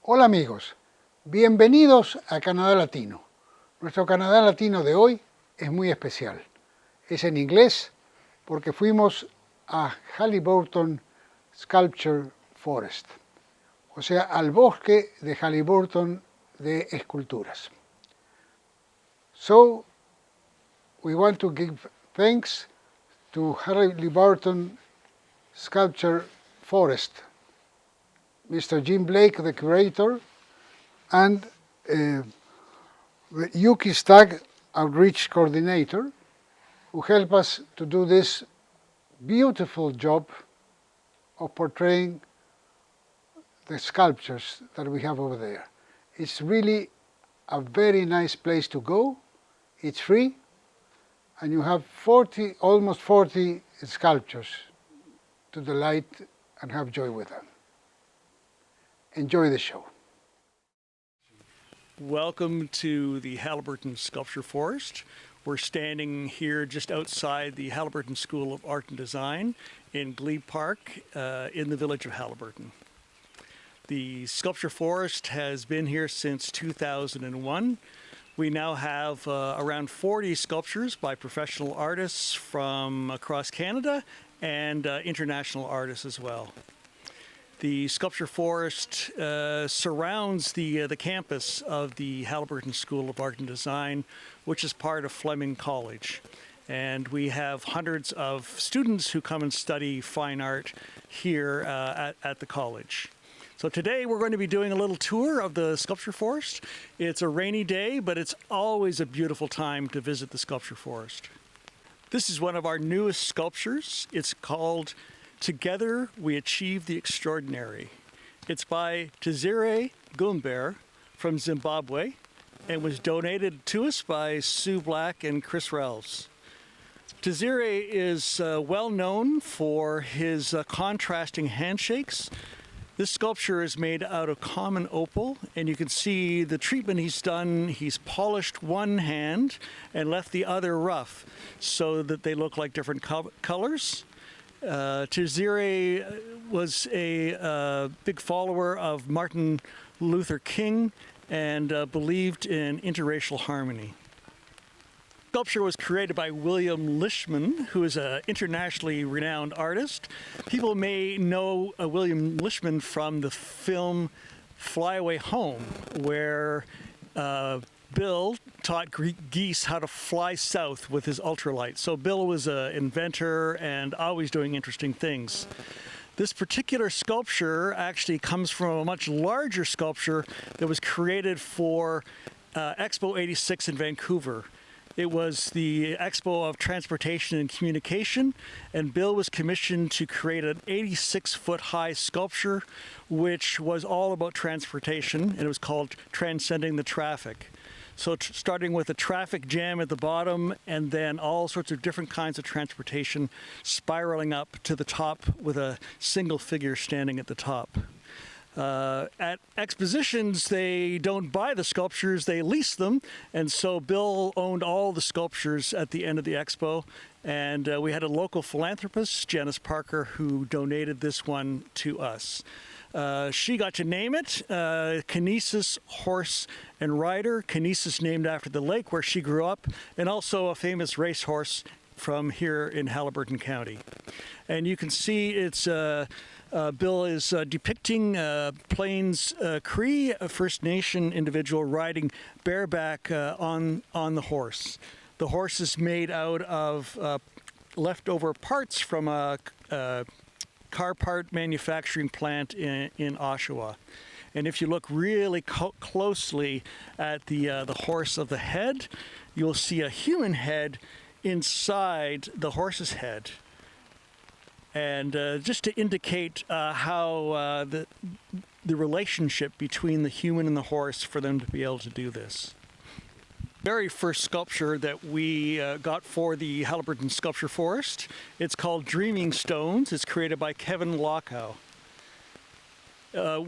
Hola amigos, bienvenidos a Canadá Latino. Nuestro Canadá Latino de hoy es muy especial. Es en inglés porque fuimos a Haliburton Sculpture Forest, o sea, al bosque de Haliburton de esculturas. So, we want to give thanks to Haliburton Sculpture Forest, Mr. Jim Blake, the curator, and the Yuki Stagg Outreach Coordinator, who helped us to do this beautiful job of portraying the sculptures that we have over there. It's really a very nice place to go. It's free, and you have almost 40 sculptures to delight and have joy with them. Enjoy the show. Welcome to the Haliburton Sculpture Forest. We're standing here just outside the Haliburton School of Art and Design in Glebe Park in the village of Haliburton. The Sculpture Forest has been here since 2001. We now have around 40 sculptures by professional artists from across Canada and international artists as well. The Sculpture Forest surrounds the campus of the Haliburton School of Art and Design, which is part of Fleming College. And we have hundreds of students who come and study fine art here at the college. So today we're going to be doing a little tour of the Sculpture Forest. It's a rainy day, but it's always a beautiful time to visit the Sculpture Forest. This is one of our newest sculptures. It's called Together We Achieve the Extraordinary. It's by Tizire Gumbert from Zimbabwe and was donated to us by Sue Black and Chris Relves. Tizire is well known for his contrasting handshakes. This sculpture is made out of common opal, and you can see the treatment he's done. He's polished one hand and left the other rough so that they look like different colors. Tizire was a big follower of Martin Luther King and believed in interracial harmony. The sculpture was created by William Lishman, who is an internationally renowned artist. People may know William Lishman from the film Fly Away Home, where Bill taught geese how to fly south with his ultralight. So Bill was an inventor and always doing interesting things. This particular sculpture actually comes from a much larger sculpture that was created for Expo 86 in Vancouver. It was the Expo of Transportation and Communication, and Bill was commissioned to create an 86-foot high sculpture, which was all about transportation, and it was called Transcending the Traffic. So starting with a traffic jam at the bottom, and then all sorts of different kinds of transportation spiraling up to the top with a single figure standing at the top. At expositions, they don't buy the sculptures, they lease them, and so Bill owned all the sculptures at the end of the expo, and we had a local philanthropist, Janice Parker, who donated this one to us. She got to name it Kinesis Horse and Rider. Kinesis named after the lake where she grew up, and also a famous racehorse from here in Haliburton County. And you can see it's Bill is depicting Plains Cree, a First Nation individual riding bareback on the horse. The horse is made out of leftover parts from a car part manufacturing plant in Oshawa. And if you look really closely at the horse of the head, you'll see a human head inside the horse's head. And just to indicate how the relationship between the human and the horse for them to be able to do this. Very first sculpture that we got for the Haliburton Sculpture Forest. It's called Dreaming Stones. It's created by Kevin Lockow.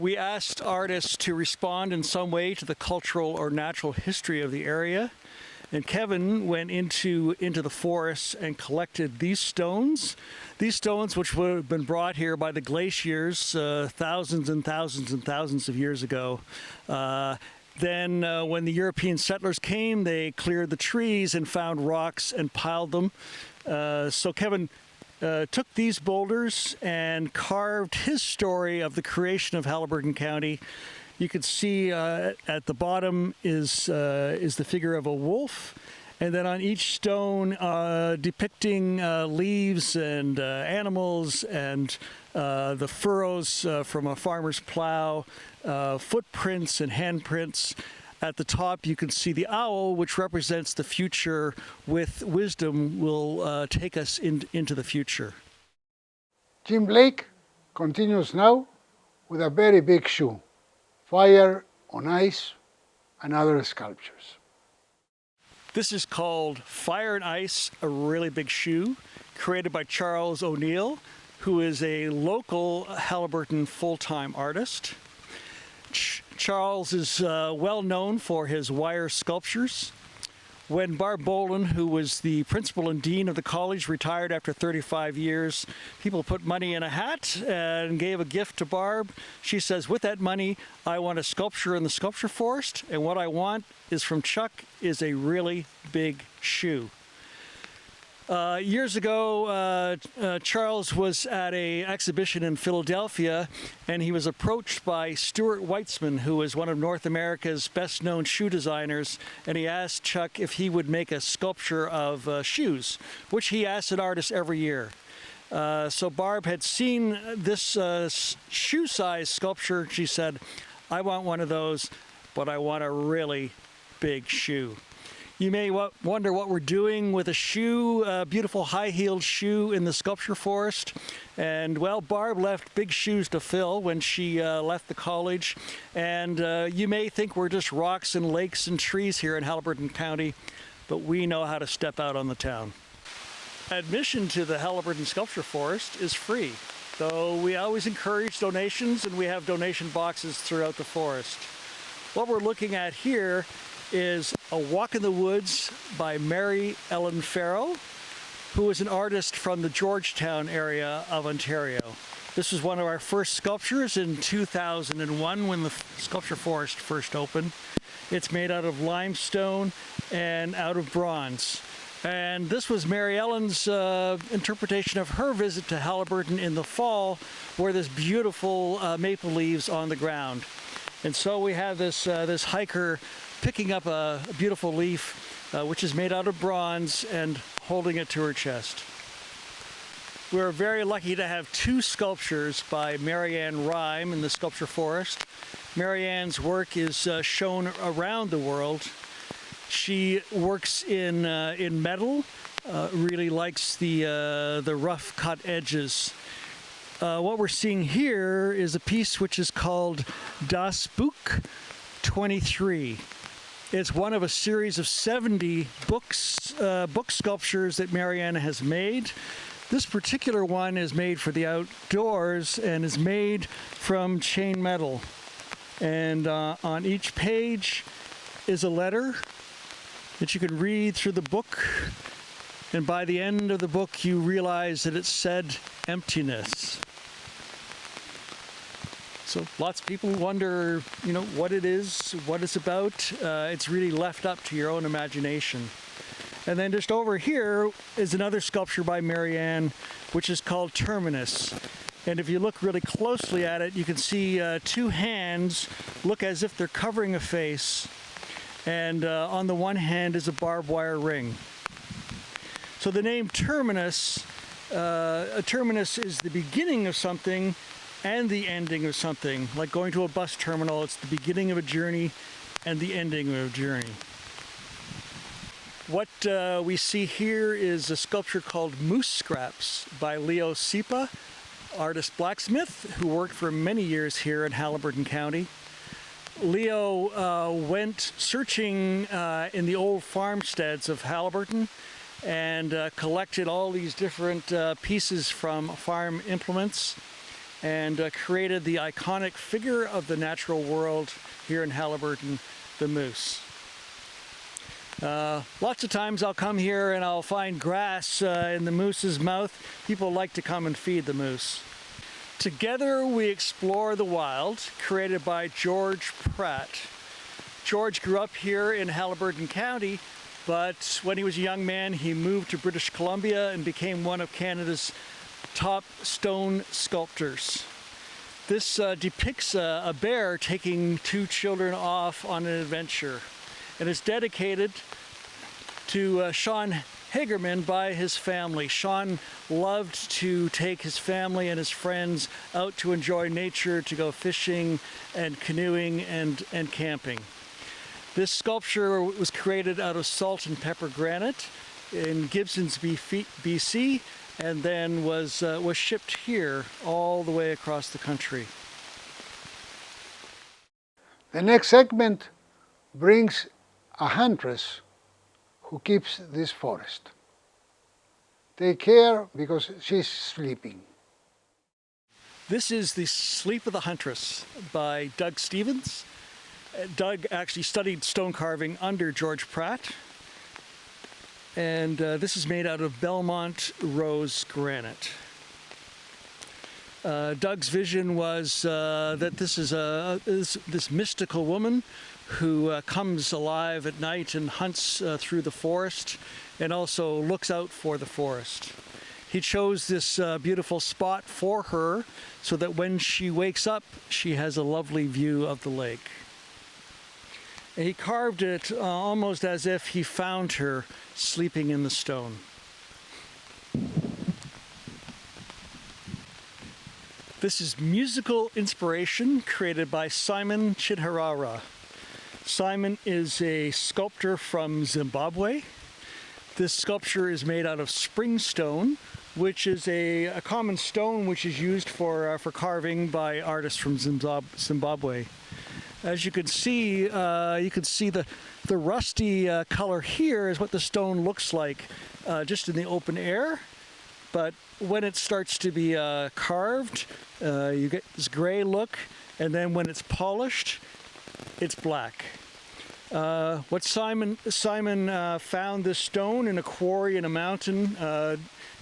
We asked artists to respond in some way to the cultural or natural history of the area. And Kevin went into the forest and collected these stones. These stones, which would have been brought here by the glaciers thousands and thousands and thousands of years ago. Then when the European settlers came, they cleared the trees and found rocks and piled them. So Kevin took these boulders and carved his story of the creation of Haliburton County. You can see at the bottom is the figure of a wolf, and then on each stone depicting leaves and animals and the furrows from a farmer's plow, footprints and handprints. At the top, you can see the owl, which represents the future. With wisdom, will take us into the future. Jim Blake continues now with a very big shoe, Fire on Ice, and other sculptures. This is called Fire and Ice, a really big shoe, created by Charles O'Neill, who is a local Haliburton full-time artist. Charles is well known for his wire sculptures. When Barb Boland, who was the principal and dean of the college, retired after 35 years, people put money in a hat and gave a gift to Barb. She says, with that money, I want a sculpture in the sculpture forest, and what I want is from Chuck is a really big shoe. Years ago, Charles was at an exhibition in Philadelphia, and he was approached by Stuart Weitzman, who is one of North America's best-known shoe designers, and he asked Chuck if he would make a sculpture of shoes, which he asks an artist every year. So Barb had seen this shoe-size sculpture. She said, I want one of those, but I want a really big shoe. You may wonder what we're doing with a shoe, a beautiful high-heeled shoe in the sculpture forest. And, well, Barb left big shoes to fill when she left the college. And you may think we're just rocks and lakes and trees here in Haliburton County, but we know how to step out on the town. Admission to the Haliburton Sculpture Forest is free, though we always encourage donations, and we have donation boxes throughout the forest. What we're looking at here is A Walk in the Woods by Mary Ellen Farrell, who is an artist from the Georgetown area of Ontario. This was one of our first sculptures in 2001 when the sculpture forest first opened. It's made out of limestone and out of bronze. And this was Mary Ellen's interpretation of her visit to Haliburton in the fall, where there's beautiful maple leaves on the ground. And so we have this hiker picking up a beautiful leaf, which is made out of bronze, and holding it to her chest. We're very lucky to have two sculptures by Marianne Rhyme in the sculpture forest. Marianne's work is shown around the world. She works in metal, really likes the rough cut edges. What we're seeing here is a piece which is called Das Buch 23. It's one of a series of 70 book sculptures that Marianne has made. This particular one is made for the outdoors and is made from chain metal. And on each page is a letter that you can read through the book. And by the end of the book, you realize that it said emptiness. So lots of people wonder, what it is, what it's about. It's really left up to your own imagination. And then just over here is another sculpture by Marianne, which is called Terminus. And if you look really closely at it, you can see two hands look as if they're covering a face. And on the one hand is a barbed wire ring. So the name Terminus, a terminus is the beginning of something and the ending of something. Like going to a bus terminal, it's the beginning of a journey and the ending of a journey. What we see here is a sculpture called Moose Scraps by Leo Sipa, artist blacksmith who worked for many years here in Haliburton County. Leo went searching in the old farmsteads of Haliburton and collected all these different pieces from farm implements and created the iconic figure of the natural world here in Haliburton, the moose. Lots of times I'll come here and I'll find grass in the moose's mouth. People like to come and feed the moose. Together we explore the wild, created by George Pratt. George grew up here in Haliburton County, but when he was a young man, he moved to British Columbia and became one of Canada's top stone sculptors. This depicts a bear taking two children off on an adventure, and is dedicated to Sean Hagerman by his family. Sean loved to take his family and his friends out to enjoy nature, to go fishing and canoeing and camping. This sculpture was created out of salt and pepper granite in Gibsons, BC, and then was shipped here all the way across the country. The next segment brings a huntress who keeps this forest. Take care because she's sleeping. This is The Sleep of the Huntress by Doug Stevens. Doug actually studied stone carving under George Pratt. And this is made out of Belmont rose granite. Doug's vision was that this is this mystical woman who comes alive at night and hunts through the forest and also looks out for the forest. He chose this beautiful spot for her so that when she wakes up, she has a lovely view of the lake. And he carved it almost as if he found her sleeping in the stone. This is musical inspiration created by Simon Chidharara. Simon is a sculptor from Zimbabwe. This sculpture is made out of spring stone, which is a common stone which is used for carving by artists from Zimbabwe. As you can see, the rusty color here is what the stone looks like just in the open air. But when it starts to be carved, you get this gray look, and then when it's polished, it's black. Simon found this stone in a quarry in a mountain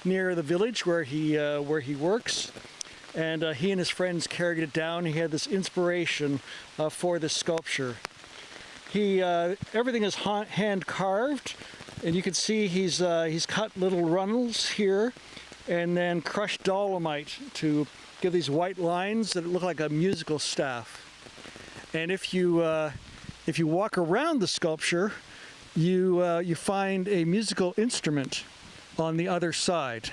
near the village where he works, and he and his friends carried it down. He had this inspiration for this sculpture. Everything is hand carved, and you can see he's cut little runnels here, and then crushed dolomite to give these white lines that look like a musical staff. And if you walk around the sculpture, you find a musical instrument on the other side.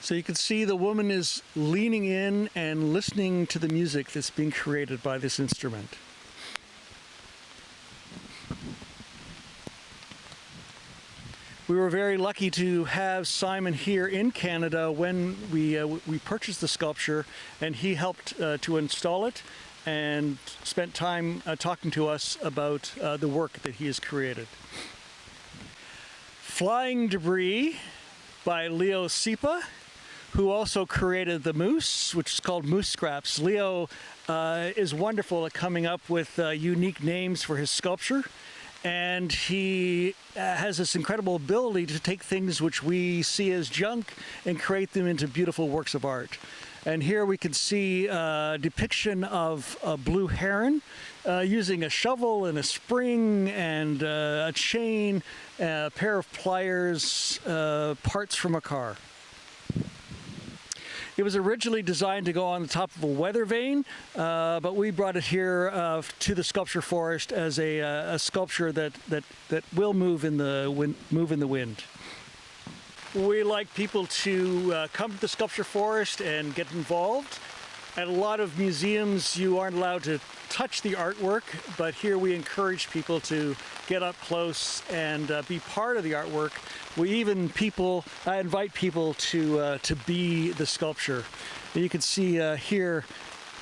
So you can see the woman is leaning in and listening to the music that's being created by this instrument. We were very lucky to have Simon here in Canada when we purchased the sculpture, and he helped to install it and spent time talking to us about the work that he has created. Flying Debris by Leo Sipa, who also created the moose, which is called Moose Scraps. Leo is wonderful at coming up with unique names for his sculpture. And he has this incredible ability to take things which we see as junk and create them into beautiful works of art. And here we can see a depiction of a blue heron using a shovel and a spring and a chain, a pair of pliers, parts from a car. It was originally designed to go on the top of a weather vane, but we brought it here to the sculpture forest as a sculpture that will move in the wind. We like people to come to the sculpture forest and get involved. At a lot of museums, you aren't allowed to touch the artwork, but here we encourage people to get up close and be part of the artwork. I invite people to be the sculpture. And you can see here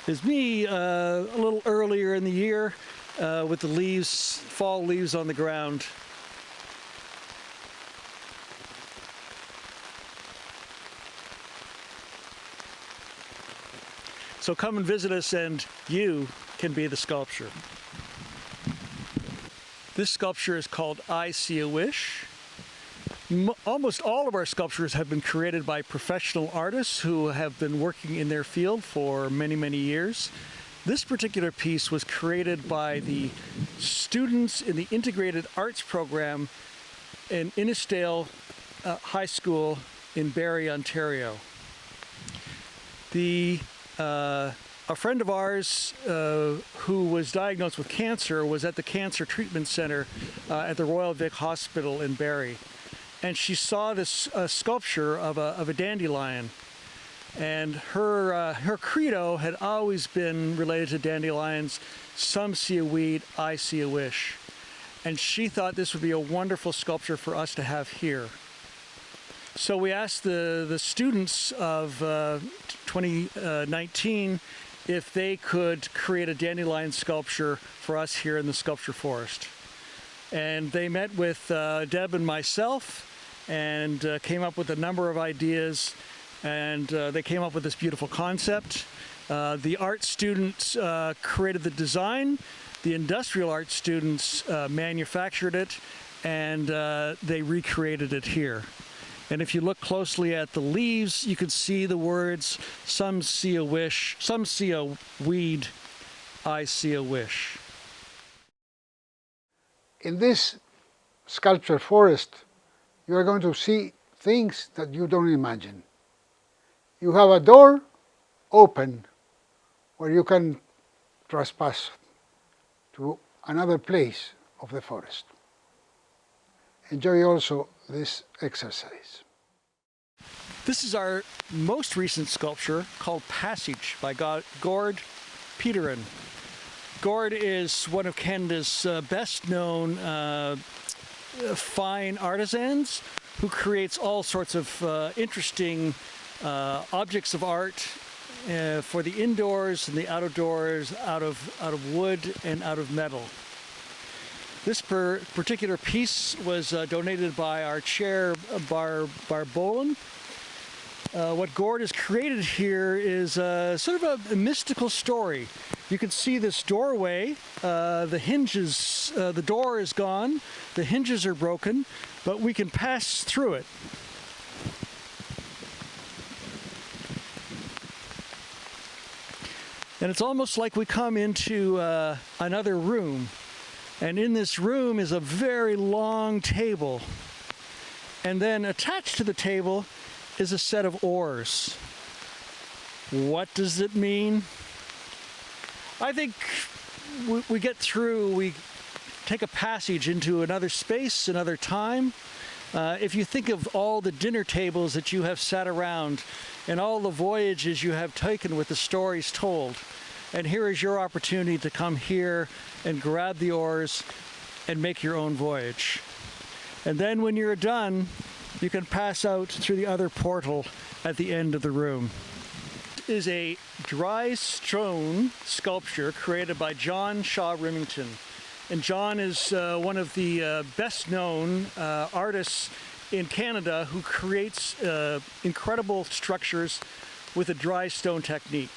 is me a little earlier in the year with the fall leaves on the ground. So come and visit us and you can be the sculpture. This sculpture is called I See a Wish. Almost all of our sculptures have been created by professional artists who have been working in their field for many, many years. This particular piece was created by the students in the Integrated Arts Program in Innisdale High School in Barrie, Ontario. A friend of ours who was diagnosed with cancer was at the Cancer Treatment Center at the Royal Vic Hospital in Barrie. And she saw this sculpture of a dandelion. And her credo had always been related to dandelions. Some see a weed, I see a wish. And she thought this would be a wonderful sculpture for us to have here. So we asked the students of 2019 if they could create a dandelion sculpture for us here in the Sculpture Forest. And they met with Deb and myself and came up with a number of ideas, and they came up with this beautiful concept. The art students created the design, the industrial art students manufactured it, and they recreated it here. And if you look closely at the leaves, you can see the words, some see a wish, some see a weed, I see a wish. In this sculpture forest, you are going to see things that you don't imagine. You have a door open where you can trespass to another place of the forest. Enjoy also this exercise. This is our most recent sculpture called Passage by Gord Peterin. Gord is one of Canada's best known fine artisans who creates all sorts of interesting objects of art for the indoors and the outdoors, out of wood and out of metal. This particular piece was donated by our chair, Bar Boland. What Gord has created here is sort of a mystical story. You can see this doorway, the hinges, the door is gone, the hinges are broken, but we can pass through it. And it's almost like we come into another room. And in this room is a very long table. And then attached to the table is a set of oars. What does it mean? I think we get through, we take a passage into another space, another time. If you think of all the dinner tables that you have sat around and all the voyages you have taken with the stories told, and here is your opportunity to come here and grab the oars and make your own voyage. And then when you're done, you can pass out through the other portal at the end of the room. It is a dry stone sculpture created by John Shaw Remington. And John is one of the best known artists in Canada who creates incredible structures with a dry stone technique.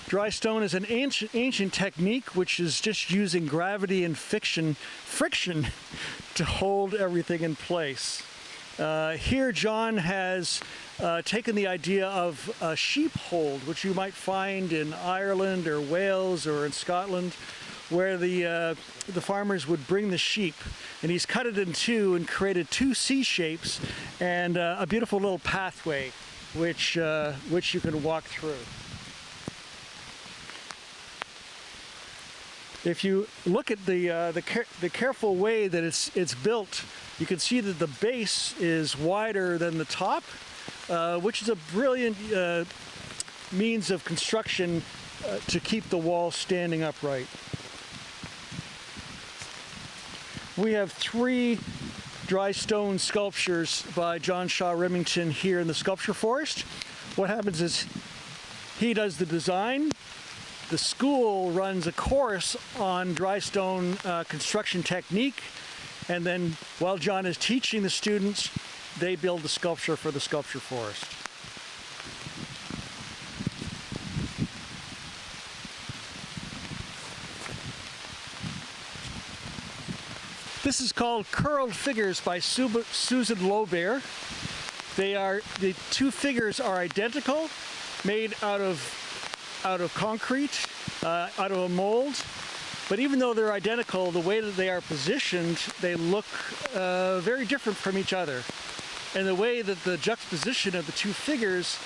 Dry stone is an ancient technique which is just using gravity and friction to hold everything in place. Here John has taken the idea of a sheep hold, which you might find in Ireland or Wales or in Scotland, where the farmers would bring the sheep, and he's cut it in two and created two C shapes and a beautiful little pathway which you can walk through. If you look at the careful way that it's built, you can see that the base is wider than the top, which is a brilliant means of construction to keep the wall standing upright. We have 3 dry stone sculptures by John Shaw Remington here in the Sculpture Forest. What happens is he does the design. The school runs a course on dry stone construction technique, and then while John is teaching the students, they build the sculpture for the Sculpture Forest. This is called Curled Figures by Susan Lobear. The two figures are identical, made out of concrete, out of a mold. But even though they're identical, the way that they are positioned, they look very different from each other. And the way that the juxtaposition of the two figures,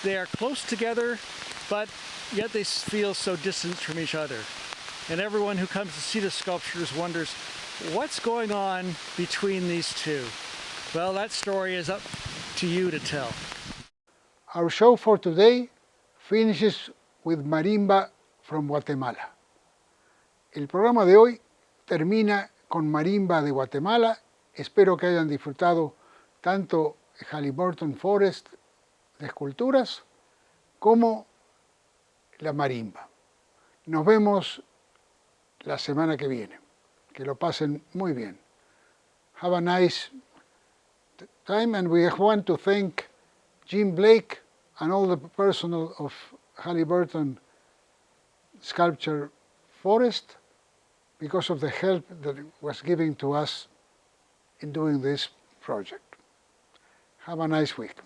they are close together, but yet they feel so distant from each other. And everyone who comes to see the sculptures wonders, what's going on between these two? Well, that story is up to you to tell. Our show for today finishes with marimba from Guatemala. El programa de hoy termina con marimba de Guatemala. Espero que hayan disfrutado tanto Halliburton Forest de esculturas como la marimba. Nos vemos la semana que viene. Que lo pasen muy bien. Have a nice time, and we want to thank Jim Blake and all the personnel of Halliburton Sculpture Forest because of the help that was given to us in doing this project. Have a nice week.